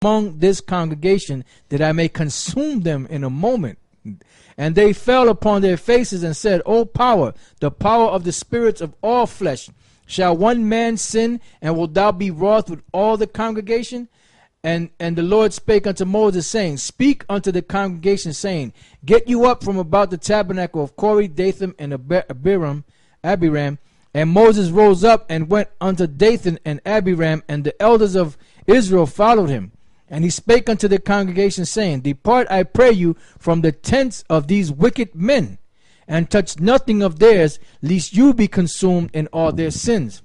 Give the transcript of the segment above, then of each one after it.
among this congregation, that I may consume them in a moment. And they fell upon their faces and said, O power, the power of the spirits of all flesh, shall one man sin, and wilt thou be wroth with all the congregation? And the Lord spake unto Moses, saying, Speak unto the congregation, saying, Get you up from about the tabernacle of Korah, Dathan, and Abiram. And Moses rose up and went unto Dathan and Abiram, and the elders of Israel followed him. And he spake unto the congregation, saying, Depart, I pray you, from the tents of these wicked men, and touch nothing of theirs, lest you be consumed in all their sins.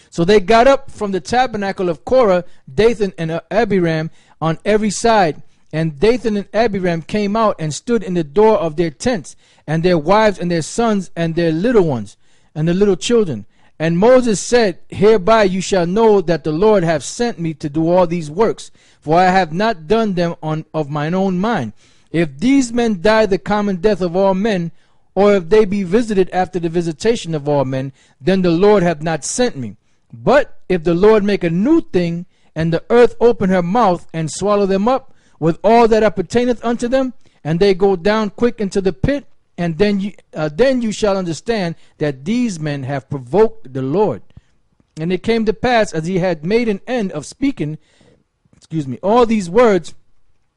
So they got up from the tabernacle of Korah, Dathan, and Abiram on every side. And Dathan and Abiram came out and stood in the door of their tents, and their wives and their sons and their little ones, and the little children. And Moses said, Hereby you shall know that the Lord hath sent me to do all these works, for I have not done them of mine own mind. If these men die the common death of all men, or if they be visited after the visitation of all men, then the Lord hath not sent me. But if the Lord make a new thing, and the earth open her mouth, and swallow them up, with all that appertaineth unto them, and they go down quick into the pit, and then you shall understand that these men have provoked the Lord. And it came to pass, as he had made an end of speaking, all these words,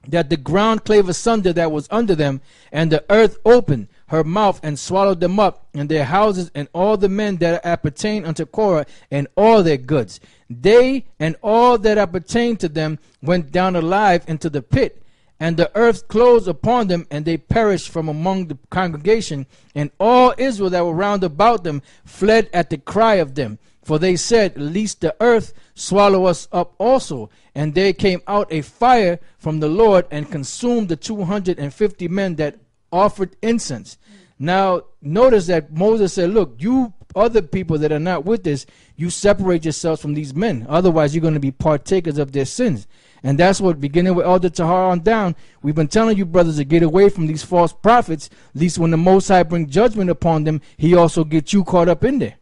that the ground clave asunder that was under them, and the earth opened her mouth and swallowed them up, and their houses, and all the men that appertain unto Korah, and all their goods. They and all that appertained to them went down alive into the pit, and the earth closed upon them, and they perished from among the congregation. And all Israel that were round about them fled at the cry of them. For they said, Lest the earth swallow us up also. And there came out a fire from the Lord, and consumed the 250 men that offered incense. Now notice that Moses said, Look, you other people that are not with this, you separate yourselves from these men. Otherwise you're going to be partakers of their sins. And that's what, beginning with Elder Tahar on down, we've been telling you brothers to get away from these false prophets, at least when the Most High bring judgment upon them, he also gets you caught up in there.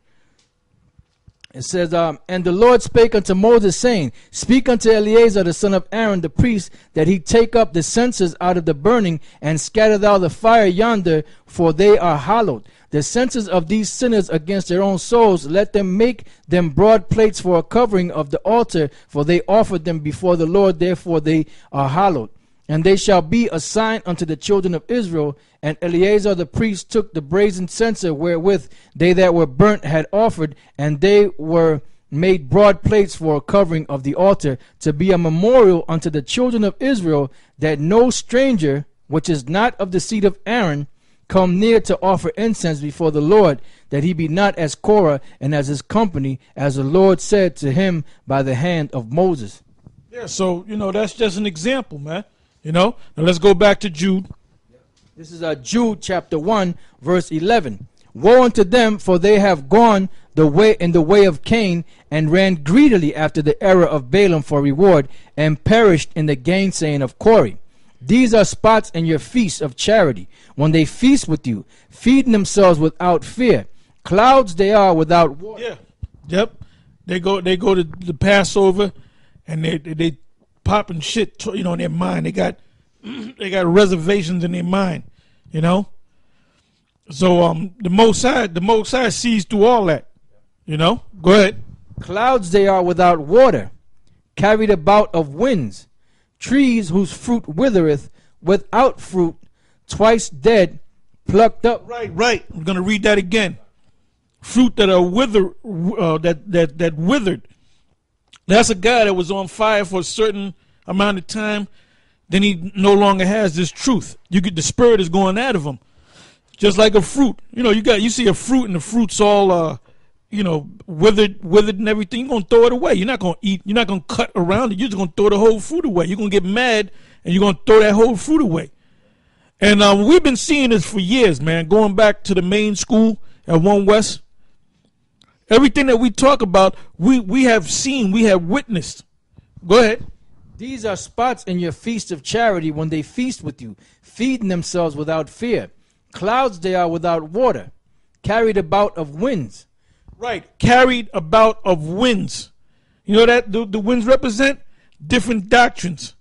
It says, And the Lord spake unto Moses, saying, Speak unto Eleazar the son of Aaron the priest, that he take up the censers out of the burning, and scatter thou the fire yonder, for they are hallowed. The censers of these sinners against their own souls, let them make them broad plates for a covering of the altar, for they offered them before the Lord, therefore they are hallowed. And they shall be a sign unto the children of Israel. And Eleazar the priest took the brazen censer wherewith they that were burnt had offered, and they were made broad plates for a covering of the altar, to be a memorial unto the children of Israel, that no stranger, which is not of the seed of Aaron, come near to offer incense before the Lord, that he be not as Korah and as his company, as the Lord said to him by the hand of Moses. Yeah, so, that's just an example, man. Now let's go back to Jude. This is Jude chapter 1, verse 11. Woe unto them, for they have gone in the way of Cain, and ran greedily after the error of Balaam for reward, and perished in the gainsaying of Korah. These are spots in your feasts of charity, when they feast with you, feeding themselves without fear. Clouds they are without water. Yeah. Yep. They go to the Passover, and they popping shit, in their mind. They got reservations in their mind, So the Most High sees through all that, Go ahead. Clouds they are without water, carried about of winds. Trees whose fruit withereth, without fruit, twice dead, plucked up. Right. I'm gonna read that again. Fruit that are that withered. That's a guy that was on fire for a certain amount of time. Then he no longer has this truth. The spirit is going out of him, just like a fruit. You see a fruit, and the fruit's all withered and everything. You're gonna throw it away. You're not gonna eat. You're not gonna cut around it. You're just gonna throw the whole fruit away. You're gonna get mad, and you're gonna throw that whole fruit away. And we've been seeing this for years, man. Going back to the main school at One West, everything that we talk about, we have seen, we have witnessed. Go ahead. These are spots in your feast of charity, when they feast with you, feeding themselves without fear. Clouds they are without water, carried about of winds. Right, carried about of winds. You know that the winds represent? different doctrines.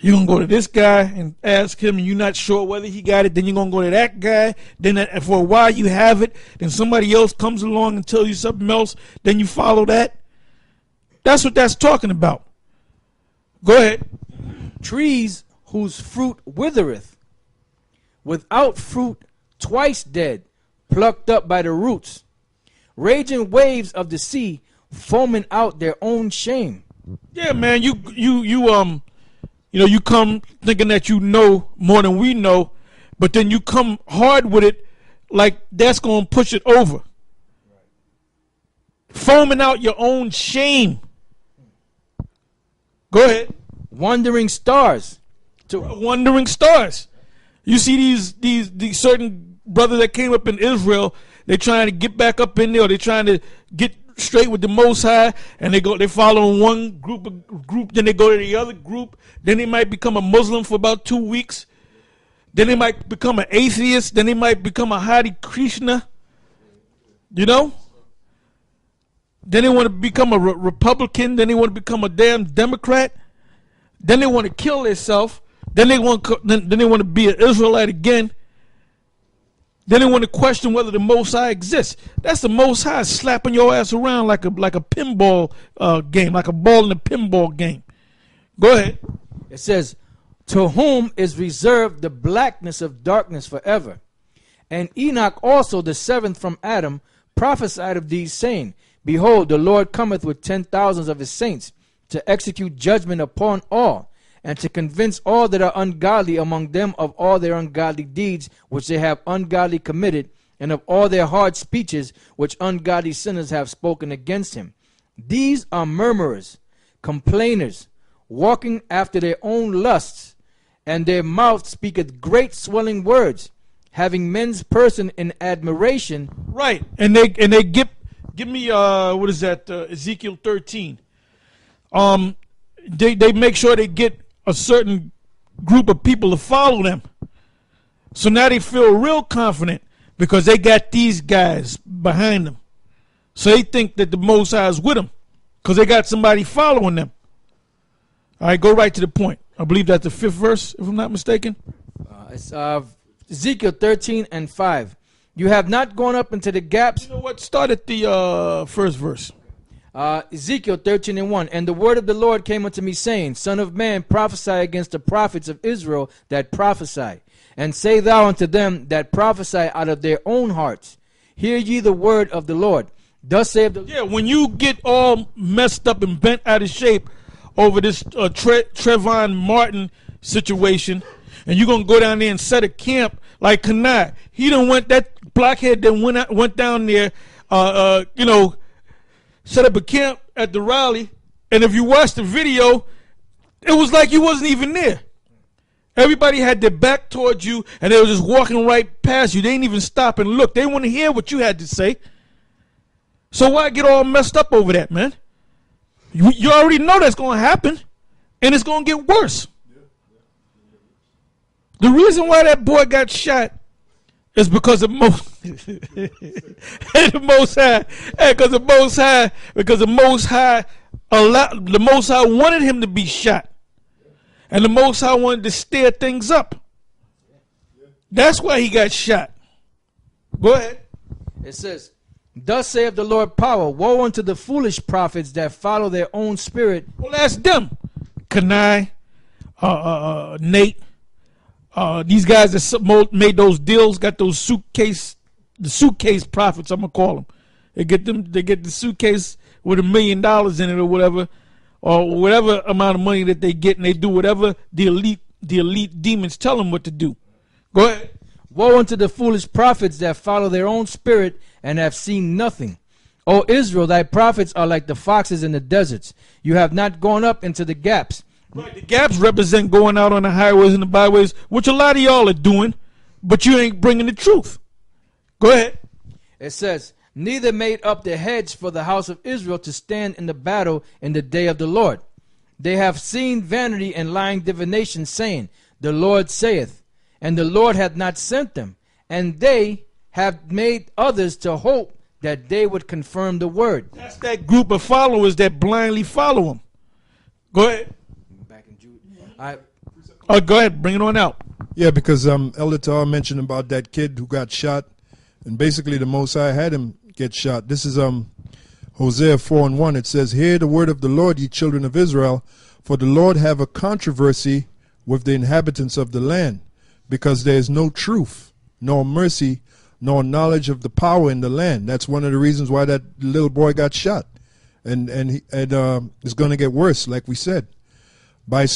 You're going to go to this guy and ask him, and you're not sure whether he got it. Then you're going to go to that guy. Then for a while you have it. Then somebody else comes along and tells you something else. Then you follow that. That's what that's talking about. Go ahead. Trees whose fruit withereth, without fruit twice dead, plucked up by the roots. Raging waves of the sea, foaming out their own shame. Yeah, man, you come thinking that you know more than we know, but then you come hard with it like that's going to push it over. Foaming out your own shame. Go ahead. Wandering stars. Wandering stars. You see these certain brothers that came up in Israel, they're trying to get back up in there, or they're trying to get straight with the Most High, and they follow one group, then they go to the other group, then they might become a Muslim for about 2 weeks, then they might become an atheist, then they might become a Hare Krishna, then they want to become a Republican, then they want to become a damn Democrat, then they want to kill themselves, then they want to be an Israelite again. Then they want to question whether the Most High exists. That's the Most High slapping your ass around like a pinball game, like a ball in a pinball game. Go ahead. It says, to whom is reserved the blackness of darkness forever. And Enoch also, the seventh from Adam, prophesied of these, saying, behold, the Lord cometh with 10,000s of his saints, to execute judgment upon all, and to convince all that are ungodly among them of all their ungodly deeds which they have ungodly committed, and of all their hard speeches which ungodly sinners have spoken against him. These are murmurers, complainers, walking after their own lusts, and their mouth speaketh great swelling words, having men's person in admiration. Right, and they give me what is that, Ezekiel 13. They make sure they get a certain group of people to follow them. So now they feel real confident because they got these guys behind them. So they think that the Most High is with them because they got somebody following them. All right, go right to the point. I believe that's the 5th verse, if I'm not mistaken. It's Ezekiel 13 and 5. You have not gone up into the gaps. You know what? Start at the first verse. Ezekiel 13 and 1. And the word of the Lord came unto me, saying, Son of man, prophesy against the prophets of Israel that prophesy. And say thou unto them that prophesy out of their own hearts, hear ye the word of the Lord. Thus saith the... Yeah, when you get all messed up and bent out of shape over this Trayvon Martin situation, and you're going to go down there and set a camp like Kanai. He done went, that blockhead that went down there, set up a camp at the rally, and if you watch the video, it was like you wasn't even there. Everybody had their back towards you, and they were just walking right past you. They didn't even stop and look. They didn't want to hear what you had to say. So why get all messed up over that, man? You already know that's going to happen, and it's going to get worse. The reason why that boy got shot is because of the Most High wanted him to be shot, and the Most High wanted to stir things up. That's why he got shot. Go ahead. It says, thus saith the Lord power, woe unto the foolish prophets that follow their own spirit. Well, that's them. Kanai, Nate, these guys that made those deals, got those suitcase prophets, I'm gonna call them. They get the suitcase with $1 million in it or whatever amount of money that they get, and they do whatever the elite demons tell them what to do. Go ahead. Woe unto the foolish prophets that follow their own spirit and have seen nothing. O Israel, thy prophets are like the foxes in the deserts. You have not gone up into the gaps. Right, the gaps represent going out on the highways and the byways, which a lot of y'all are doing, but you ain't bringing the truth. Go ahead. It says, neither made up the hedge for the house of Israel to stand in the battle in the day of the Lord. They have seen vanity and lying divination, saying, the Lord saith, and the Lord hath not sent them. And they have made others to hope that they would confirm the word. That's that group of followers that blindly follow him. Go ahead. Back in Jude. I Oh, go ahead. Bring it on out. Yeah, because Elder Tar mentioned about that kid who got shot, and basically the Most High had him get shot. This is Hosea 4:1. It says, "Hear the word of the Lord, ye children of Israel, for the Lord have a controversy with the inhabitants of the land, because there is no truth, nor mercy, nor knowledge of the power in the land." That's one of the reasons why that little boy got shot, and it's going to get worse, like we said. By